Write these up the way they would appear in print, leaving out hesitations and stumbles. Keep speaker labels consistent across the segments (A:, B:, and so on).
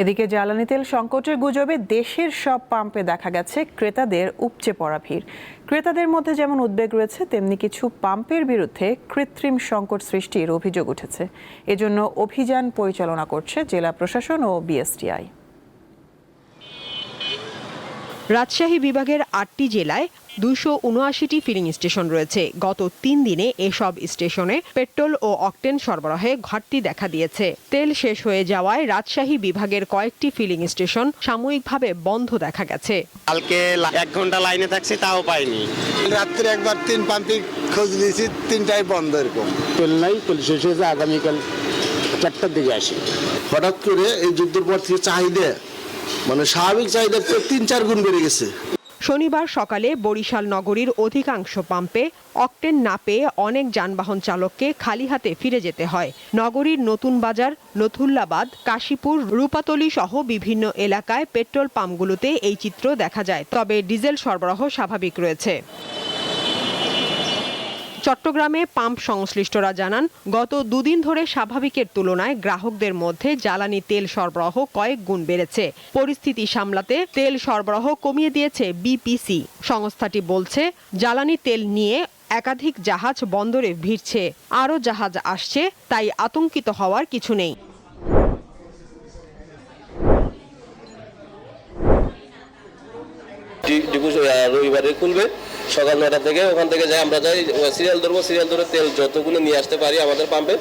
A: এদিকে জ্বালানি তেল সংকটের গুজবে দেশের সব পাম্পে দেখা গেছে ক্রেতাদের উপচে পড়া ভিড়। ক্রেতাদের মধ্যে যেমন উদ্বেগ রয়েছে, তেমনি কিছু পাম্পের বিরুদ্ধে কৃত্রিম সংকট সৃষ্টির অভিযোগ উঠেছে। এজন্য অভিযান পরিচালনা করছে জেলা প্রশাসন ও বিএসটিআই।
B: রাজশাহী বিভাগের ৮টি জেলায় ২৭৯টি ফিলিং স্টেশন রয়েছে। গত ৩ দিনে এসব স্টেশনে পেট্রোল ও অকটেন সরবরাহে ঘাটতি দেখা দিয়েছে। তেল শেষ হয়ে যাওয়ায় রাজশাহী বিভাগের কয়েকটি ফিলিং স্টেশন সাময়িকভাবে বন্ধ দেখা গেছে।
C: কালকে ১ ঘন্টা লাইনে থাকছি, তাও পাইনি।
D: রাত্রে একবার ৩ পাম্পে খোঁজ দিয়েছি, ৩টাই বন্ধ। এরকম
E: তেল নাই, তেল শেষ হয়েছে, আগামীকাল ৪টার দিকে আসে।
F: হঠাৎ করে এই যুদ্ধের পর থেকে চাহিদা স্বাভাবিক চাহিদার চেয়ে ৩-৪ গুণ বেড়ে গেছে।
B: শনিবার সকালে বরিশাল নগরীর অধিকাংশ পাম্পে অকটেন না পেয়ে অনেক যানবাহন চালককে খালি হাতে ফিরে যেতে হয়। নগরীর নতুন বাজার, লথুল্লাবাদ, কাশীপুর, রূপাতলী সহ বিভিন্ন এলাকায় পেট্রোল পাম্পগুলোতে এই চিত্র দেখা যায়। তবে ডিজেল সরবরাহ স্বাভাবিক রয়েছে। চট্টগ্রামে পাম্প সংশ্লিষ্টরা জানান, গত দুদিন ধরে স্বাভাবিকের তুলনায় গ্রাহকদের মধ্যে জ্বালানি তেল সরবরাহ কয়েক গুণ বেড়েছে। পরিস্থিতি সামলাতে তেল সরবরাহ কমিয়ে দিয়েছে বিপিসি। সংস্থাটি বলছে, জ্বালানি তেল নিয়ে একাধিক জাহাজ বন্দরে ভিড়ছে। আরও জাহাজ আসছে, তাই আতঙ্কিত হওয়ার কিছু নেই।
G: রবিবারে খুলবে সকাল ৯টা থেকে। ওখান থেকে যাই আমরা যাই সিরিয়াল ধরে তেল যতগুলো নিয়ে আসতে পারি আমাদের পাম্পে,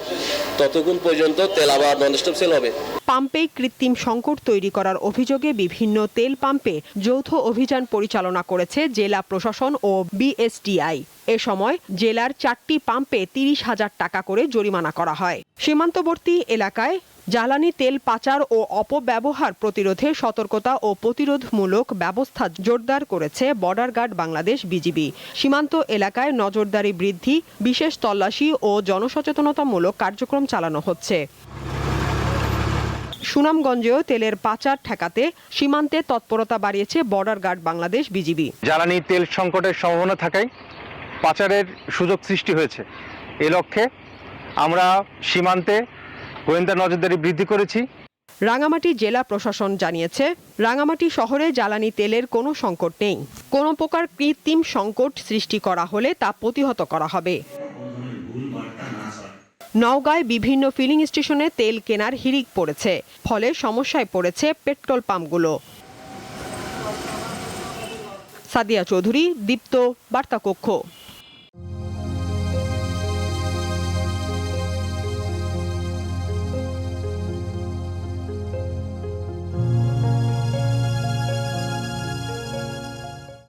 G: ততক্ষণ পর্যন্ত তেল আবার ননস্টপ সেল হবে।
B: পাম্পে কৃত্রিম সংকট তৈরি করার অভিযোগে বিভিন্ন তেল পাম্পে যৌথ অভিযান পরিচালনা করেছে জেলা প্রশাসন ও বিএসটিআই। এ সময় জেলার ৪টি পাম্পে ৩০,০০০ টাকা করে জরিমানা করা হয়। সীমান্তবর্তী এলাকায় জ্বালানি তেল পাচার ও অপব্যবহার প্রতিরোধে সতর্কতা ও প্রতিরোধমূলক ব্যবস্থা জোরদার করেছে বর্ডার গার্ড বাংলাদেশ বিজিবি। সীমান্ত এলাকায় নজরদারি বৃদ্ধি, বিশেষ তল্লাশি ও জনসচেতনতামূলক কার্যক্রম চালানো হচ্ছে। সুনামগঞ্জেও তেলের পাচার ঠেকাতে সীমান্তে তৎপরতা বাড়িয়েছে বর্ডার গার্ড বাংলাদেশ বিজিবি।
H: জ্বালানি তেল সংকটের সম্ভাবনা থাকায় পাচারের সুযোগ সৃষ্টি হয়েছে। এ লক্ষ্যে আমরা সীমান্তে গোয়েন্দা নজরদারি বৃদ্ধি করেছি।
B: রাঙামাটি জেলা প্রশাসন জানিয়েছে, রাঙামাটি শহরে জ্বালানি তেলের কোনো সংকট নেই। কোনো প্রকার কৃত্রিম সংকট সৃষ্টি করা হলে তা প্রতিহত করা হবে। নওগাঁয় বিভিন্ন ফিলিং স্টেশনে তেল কেনার হিড়িক পড়েছে, ফলে সমস্যায় পড়েছে পেট্রোল পাম্পগুলো। সাদিয়া চৌধুরী, দীপ্ত, বার্তা কক্ষ।